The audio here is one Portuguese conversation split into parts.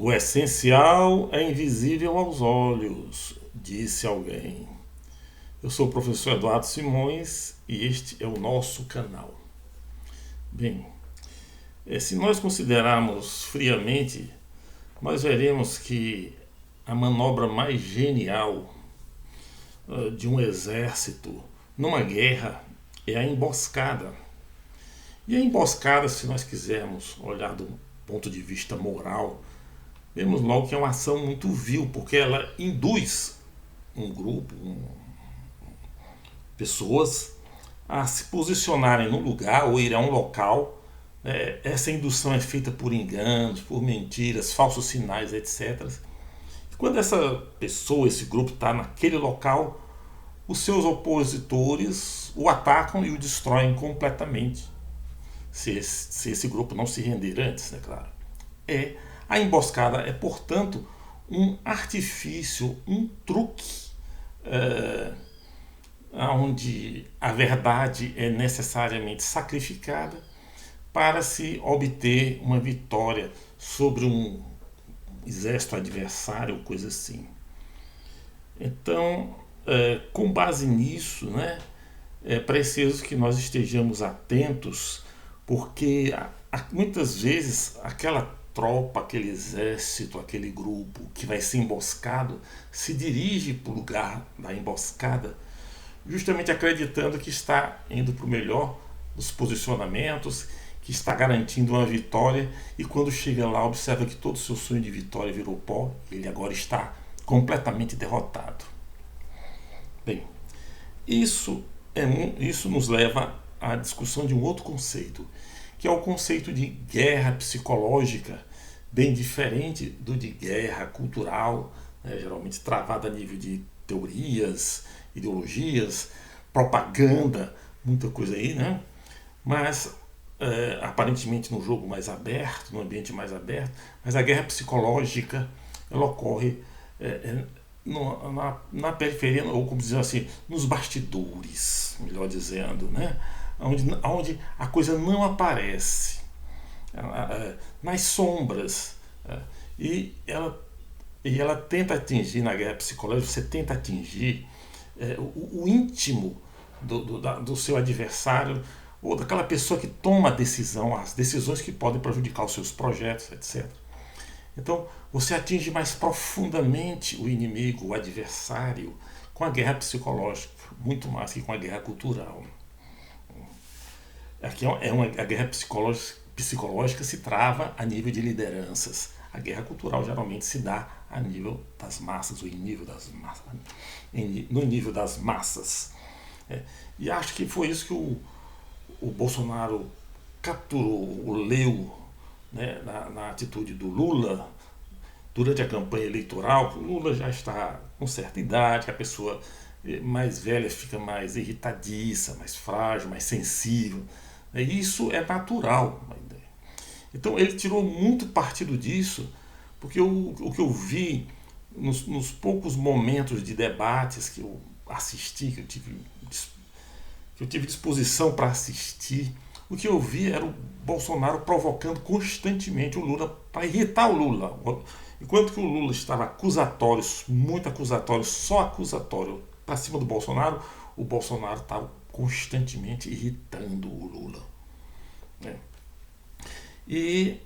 O essencial é invisível aos olhos, disse alguém. Eu sou o professor Eduardo Simões e este é o nosso canal. Bem, se nós considerarmos friamente, nós veremos que a manobra mais genial de um exército numa guerra é a emboscada. E a emboscada, se nós quisermos olhar do ponto de vista moral, vemos logo que é uma ação muito vil, porque ela induz um grupo, pessoas, a se posicionarem no lugar ou ir a um local. Essa indução é feita por enganos, por mentiras, falsos sinais, etc. E quando essa pessoa, esse grupo está naquele local, os seus opositores o atacam e o destroem completamente. Se esse grupo não se render antes, é claro. A emboscada é, portanto, um artifício, um truque, onde a verdade é necessariamente sacrificada para se obter uma vitória sobre um exército adversário, coisa assim. Então, com base nisso, né, é preciso que nós estejamos atentos, porque muitas vezes aquela tropa, aquele exército, aquele grupo que vai ser emboscado se dirige para o lugar da emboscada justamente acreditando que está indo para o melhor dos posicionamentos, que está garantindo uma vitória, e quando chega lá observa que todo o seu sonho de vitória virou pó, ele agora está completamente derrotado. Bem, isso nos leva à discussão de um outro conceito, que é o conceito de guerra psicológica, bem diferente do de guerra cultural, né, geralmente travada a nível de teorias, ideologias, propaganda, muita coisa aí, né? Mas aparentemente num jogo mais aberto, num ambiente mais aberto, mas a guerra psicológica ela ocorre na periferia, ou como dizer assim, nos bastidores, melhor dizendo, né? Onde a coisa não aparece, nas sombras. E ela tenta atingir, na guerra psicológica, você tenta atingir o íntimo do seu adversário ou daquela pessoa que toma a decisão, as decisões que podem prejudicar os seus projetos, etc. Então, você atinge mais profundamente o inimigo, o adversário, com a guerra psicológica, muito mais que com a guerra cultural. Aqui a guerra psicológica se trava a nível de lideranças. A guerra cultural geralmente se dá a nível das massas, ou em nível das massas, no nível das massas. E acho que foi isso que o Bolsonaro capturou, leu, né, na atitude do Lula durante a campanha eleitoral. O Lula já está com certa idade, a pessoa mais velha fica mais irritadiça, mais frágil, mais sensível. E isso é natural. Então ele tirou muito partido disso, porque o que eu vi nos poucos momentos de debates que eu assisti, que eu tive disposição para assistir, o que eu vi era o Bolsonaro provocando constantemente o Lula para irritar o Lula. Enquanto que o Lula estava acusatório, muito acusatório, só acusatório para cima do Bolsonaro, o Bolsonaro estava constantemente irritando o Lula. E,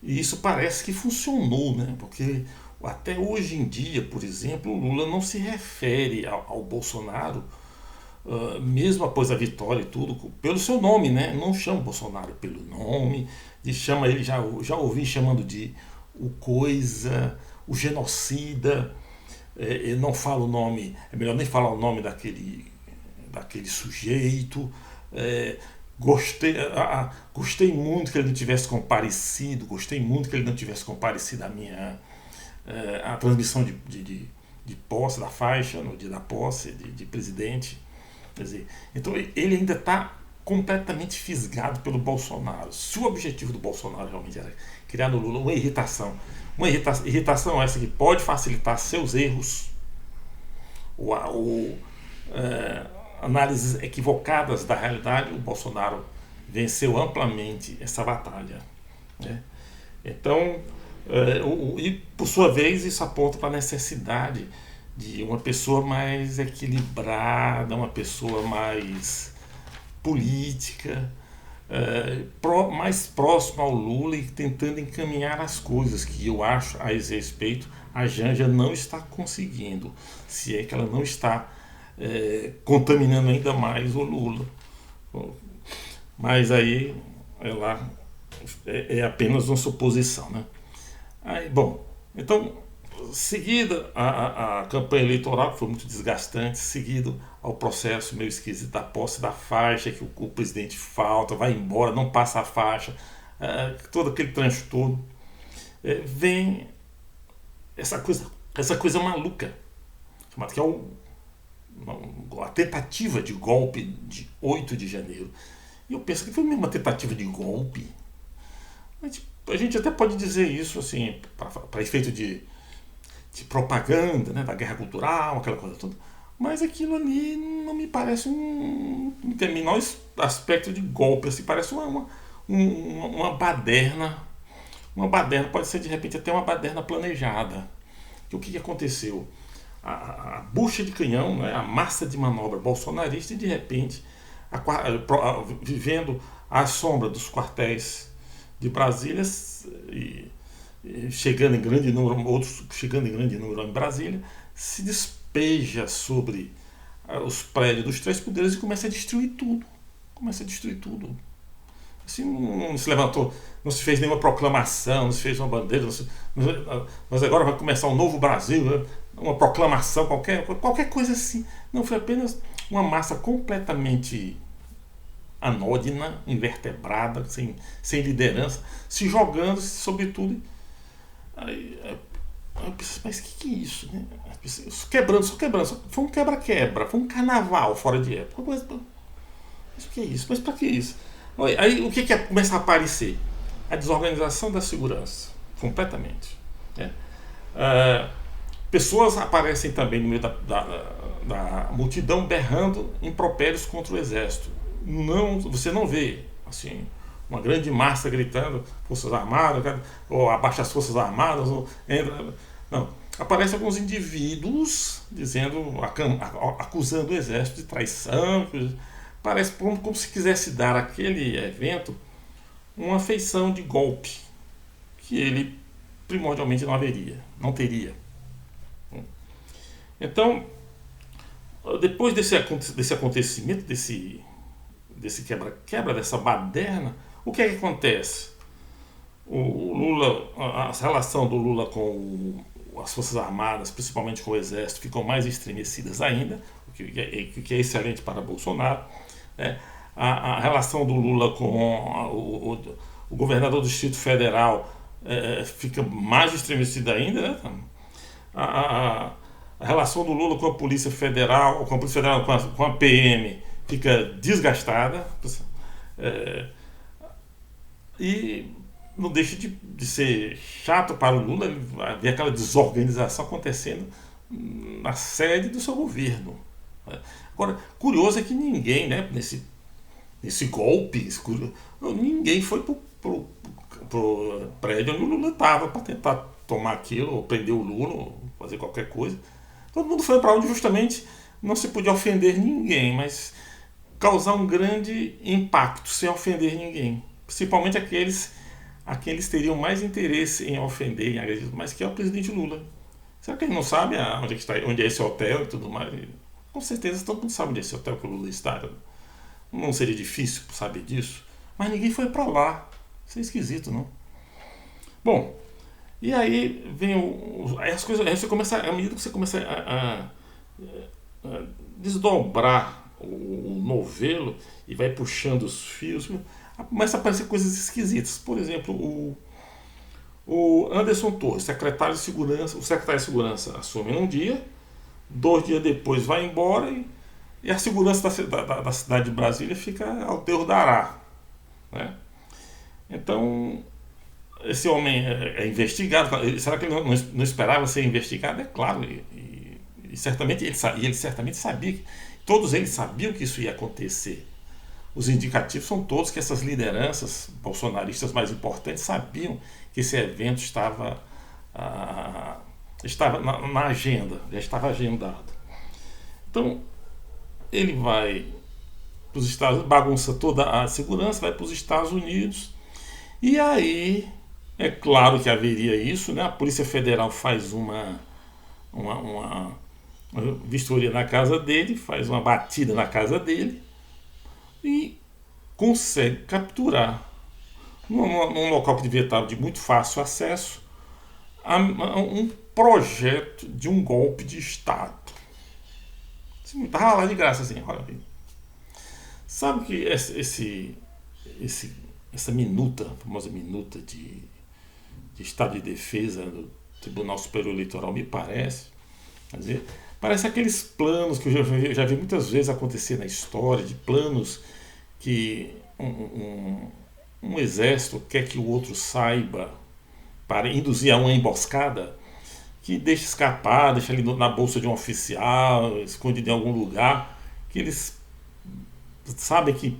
e isso parece que funcionou, né? Porque até hoje em dia, por exemplo, o Lula não se refere ao Bolsonaro, mesmo após a vitória e tudo, pelo seu nome, né? Não chama o Bolsonaro pelo nome, chama ele, já ouvi chamando de o coisa, o genocida. Ele não fala o nome, é melhor nem falar o nome daquele sujeito. Gostei muito que ele não tivesse comparecido, gostei muito que ele não tivesse comparecido a transmissão de posse da faixa, no dia da posse de presidente. Quer dizer, então ele ainda está completamente fisgado pelo Bolsonaro. Se o objetivo do Bolsonaro realmente era criar no Lula uma irritação essa que pode facilitar seus erros, ou análises equivocadas da realidade, o Bolsonaro venceu amplamente essa batalha, né? Então, E, por sua vez, isso aponta para a necessidade de uma pessoa mais equilibrada, uma pessoa mais política, mais próxima ao Lula e tentando encaminhar as coisas, que eu acho, a esse respeito, a Janja não está conseguindo, se é que ela não está contaminando ainda mais o Lula. Mas aí ela é apenas uma suposição, né? Aí, bom, então, seguida a campanha eleitoral, que foi muito desgastante, seguido ao processo meio esquisito da posse da faixa, que o presidente falta, vai embora, não passa a faixa, todo aquele transtorno, vem essa coisa maluca, chamada que é a tentativa de golpe de 8 de janeiro. E eu penso que foi mesmo uma tentativa de golpe. A gente até pode dizer isso assim, para efeito de propaganda, né, da guerra cultural, aquela coisa toda. Mas aquilo ali não me parece não tem o menor aspecto de golpe, assim, parece uma baderna. Uma baderna, pode ser de repente até uma baderna planejada. O que aconteceu? A bucha de canhão, né, a massa de manobra bolsonarista, e de repente, vivendo à sombra dos quartéis de Brasília, e chegando em grande número, outros chegando em grande número em Brasília, se despeja sobre os prédios dos três poderes e começa a destruir tudo. Começa a destruir tudo. Assim, não se levantou, não se fez nenhuma proclamação, não se fez uma bandeira, mas agora vai começar um novo Brasil, né? Uma proclamação, qualquer coisa assim. Não, foi apenas uma massa completamente anódina, invertebrada, sem liderança, se jogando sobre tudo. Aí eu pensei, mas que é isso? Né? Só quebrando. Foi um quebra-quebra, foi um carnaval fora de época. Mas o que é isso? Mas para que isso? Aí o que começa a aparecer? A desorganização da segurança, completamente. Né? Pessoas aparecem também no meio da multidão berrando impropérios contra o exército. Você não vê assim uma grande massa gritando Forças Armadas, ou abaixa as Forças Armadas, ou entra. Não. Aparecem alguns indivíduos acusando o exército de traição. Parece como se quisesse dar àquele evento uma feição de golpe que ele primordialmente não teria. Então, depois desse acontecimento, desse quebra, dessa baderna, o que é que acontece? O Lula, a relação do Lula com as Forças Armadas, principalmente com o Exército, ficam mais estremecidas ainda, o que é excelente para Bolsonaro. Né? A relação do Lula com o governador do Distrito Federal fica mais estremecida ainda. Né? A relação do Lula com a Polícia Federal, com a PM, fica desgastada. E não deixa de ser chato para o Lula ver aquela desorganização acontecendo na sede do seu governo. Agora, curioso é que ninguém, né, nesse golpe, ninguém foi pro prédio onde o Lula estava para tentar tomar aquilo, ou prender o Lula, ou fazer qualquer coisa. Todo mundo foi para onde justamente não se podia ofender ninguém, mas causar um grande impacto sem ofender ninguém. Principalmente aqueles teriam mais interesse em ofender, em agredir, mas que é o presidente Lula. Será que ele não sabe onde é esse hotel e tudo mais? Com certeza todo mundo sabe onde é esse hotel que o Lula está. Não seria difícil saber disso. Mas ninguém foi para lá. Isso é esquisito, não? Bom, e aí vem aí as coisas. Aí você começa, à medida que você começa a desdobrar o novelo e vai puxando os fios, começa a aparecer coisas esquisitas. Por exemplo, o Anderson Torres, secretário de Segurança, o secretário de Segurança assume num dia, 2 dias depois vai embora e a segurança da cidade de Brasília fica ao Deus dará. Né? Então, esse homem é investigado. Será que ele não esperava ser investigado? É claro, e certamente ele certamente sabia, todos eles sabiam que isso ia acontecer. os indicativos são todos que essas lideranças bolsonaristas mais importantes sabiam que esse evento estava na agenda, já estava agendado. Então, ele vai para os Estados Unidos, bagunça toda a segurança, vai para os Estados Unidos, e aí é claro que haveria isso, né? A Polícia Federal faz uma vistoria na casa dele, faz uma batida na casa dele e consegue capturar, num local que devia estar de muito fácil acesso, um projeto de um golpe de Estado. Estava lá de graça assim, olha aí. Sabe que essa minuta, a famosa minuta de Estado de Defesa do Tribunal Superior Eleitoral, me parece, parece aqueles planos que eu já vi muitas vezes acontecer na história, de planos que um exército quer que o outro saiba para induzir a uma emboscada, que deixa escapar, deixa ali na bolsa de um oficial, escondido em algum lugar, que eles sabem que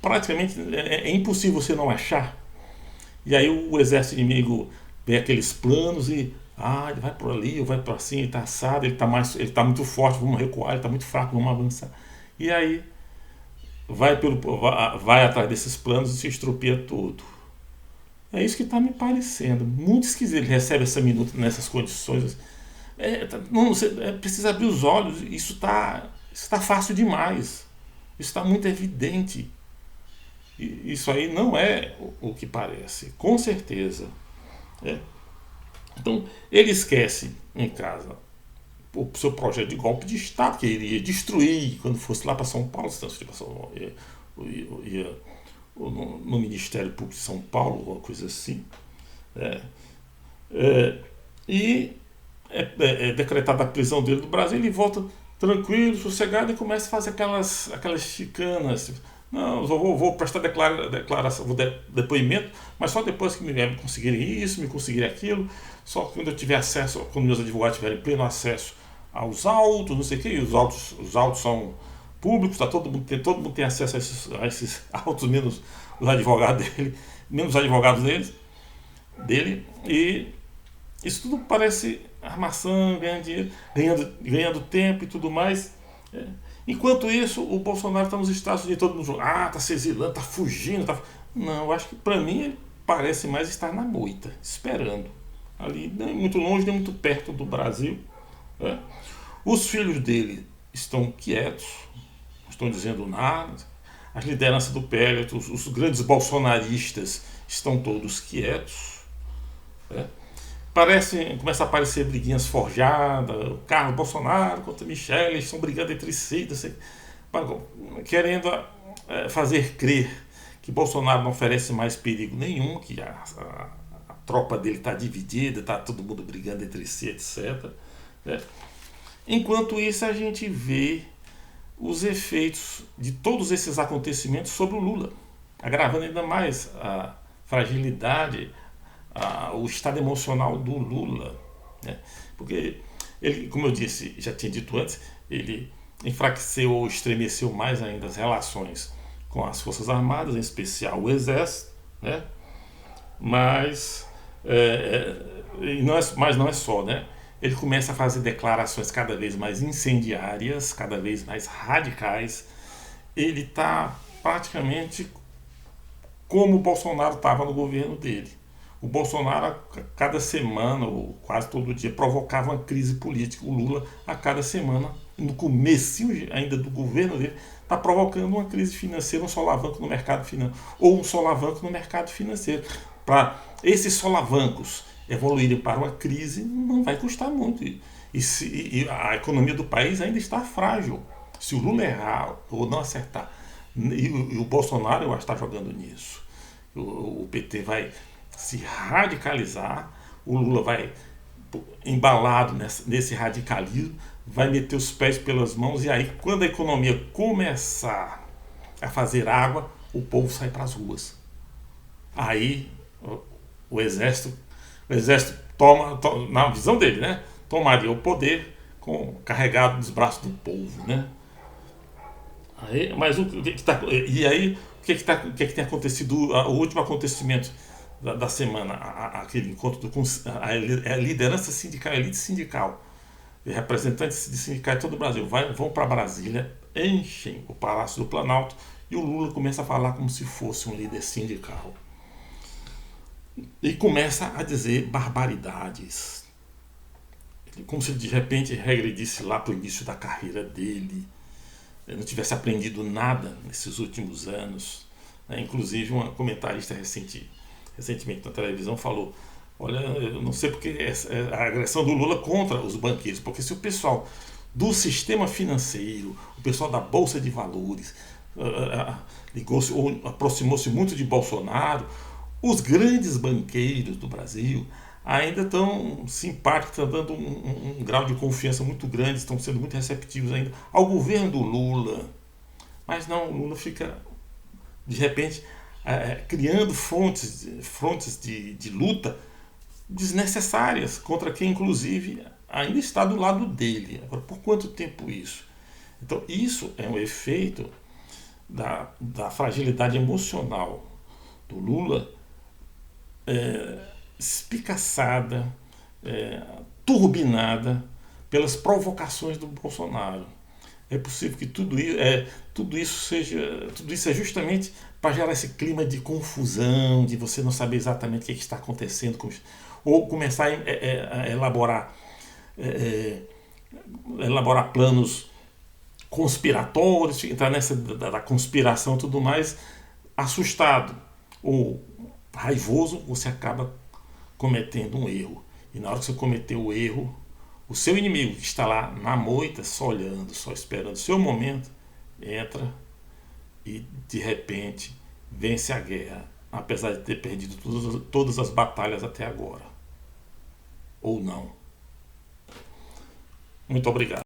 praticamente é impossível você não achar. E aí o exército inimigo vê aqueles planos e ele vai por ali, ou vai por assim, ele está assado, ele está muito forte, vamos recuar, ele está muito fraco, vamos avançar. E aí vai atrás desses planos e se estropia tudo. É isso que está me parecendo. Muito esquisito. Ele recebe essa minuta nessas condições. Precisa abrir os olhos. Isso está fácil demais. Isso está muito evidente. E isso aí não é o que parece. Com certeza. Então, ele esquece em casa o seu projeto de golpe de Estado, que ele ia destruir quando fosse lá para São Paulo, ia no Ministério Público de São Paulo, alguma coisa assim. E é decretada a prisão dele do Brasil, ele volta tranquilo, sossegado e começa a fazer aquelas chicanas. Não, eu vou prestar declaração, depoimento, mas só depois que me conseguirem isso, me conseguirem aquilo, só quando eu tiver acesso, quando meus advogados tiverem pleno acesso aos autos, não sei o que, e os autos são públicos, todo mundo tem acesso a esses autos, menos os advogados dele, e isso tudo parece armação, ganhando dinheiro, ganhando tempo e tudo mais. Enquanto isso, o Bolsonaro está nos Estados Unidos, todo mundo está se exilando, está fugindo. Não, eu acho que para mim ele parece mais estar na moita, esperando. Ali, nem muito longe, nem muito perto do Brasil. Os filhos dele estão quietos, não estão dizendo nada. As lideranças do PL, os grandes bolsonaristas estão todos quietos. Começa a aparecer briguinhas forjadas, o Carlos Bolsonaro contra Michele, estão brigando entre si, querendo fazer crer que Bolsonaro não oferece mais perigo nenhum, que a tropa dele está dividida, está todo mundo brigando entre si, etc. Enquanto isso, a gente vê os efeitos de todos esses acontecimentos sobre o Lula, agravando ainda mais a fragilidade, o estado emocional do Lula, porque ele, como eu disse, já tinha dito antes, ele enfraqueceu ou estremeceu mais ainda as relações com as Forças Armadas, em especial o Exército, mas não é só, ele começa a fazer declarações cada vez mais incendiárias, cada vez mais radicais. Ele está praticamente como o Bolsonaro estava no governo dele. O Bolsonaro, a cada semana, ou quase todo dia, provocava uma crise política. O Lula, a cada semana, no começo ainda do governo dele, está provocando uma crise financeira, um solavanco no mercado financeiro, ou um solavanco no mercado financeiro. Para esses solavancos evoluírem para uma crise, não vai custar muito. E a economia do país ainda está frágil. Se o Lula errar ou não acertar, e o Bolsonaro, eu acho que está jogando nisso. O PT vai se radicalizar, o Lula vai, embalado nesse radicalismo, vai meter os pés pelas mãos, e aí, quando a economia começar a fazer água, o povo sai para as ruas. Aí o exército toma, na visão dele, tomaria o poder carregado nos braços do povo, Mas o que tá, e aí, o que tem acontecido? O último acontecimento da semana, aquele encontro a liderança sindical, a elite sindical, e representantes de sindicais de todo o Brasil vão para Brasília, enchem o Palácio do Planalto e o Lula começa a falar como se fosse um líder sindical. E começa a dizer barbaridades. Como se de repente regredisse lá para o início da carreira dele, não tivesse aprendido nada nesses últimos anos. Inclusive, uma comentarista recentemente na televisão falou: olha, eu não sei porque a agressão do Lula contra os banqueiros, porque se o pessoal do sistema financeiro, o pessoal da Bolsa de Valores, ligou-se ou aproximou-se muito de Bolsonaro, os grandes banqueiros do Brasil ainda estão simpáticos, estão dando um grau de confiança muito grande, estão sendo muito receptivos ainda ao governo do Lula. Mas não, o Lula fica, de repente, criando frontes de luta desnecessárias contra quem, inclusive, ainda está do lado dele. Agora, por quanto tempo isso? Então, isso é um efeito da fragilidade emocional do Lula, espicaçada, turbinada pelas provocações do Bolsonaro. É possível que tudo isso é justamente para gerar esse clima de confusão, de você não saber exatamente o que está acontecendo, ou começar a elaborar planos conspiratórios, entrar nessa da conspiração e tudo mais, assustado ou raivoso, você acaba cometendo um erro. E na hora que você cometer o erro, o seu inimigo que está lá na moita, só olhando, só esperando o seu momento, entra e de repente vence a guerra, apesar de ter perdido todas as batalhas até agora. Ou não. Muito obrigado.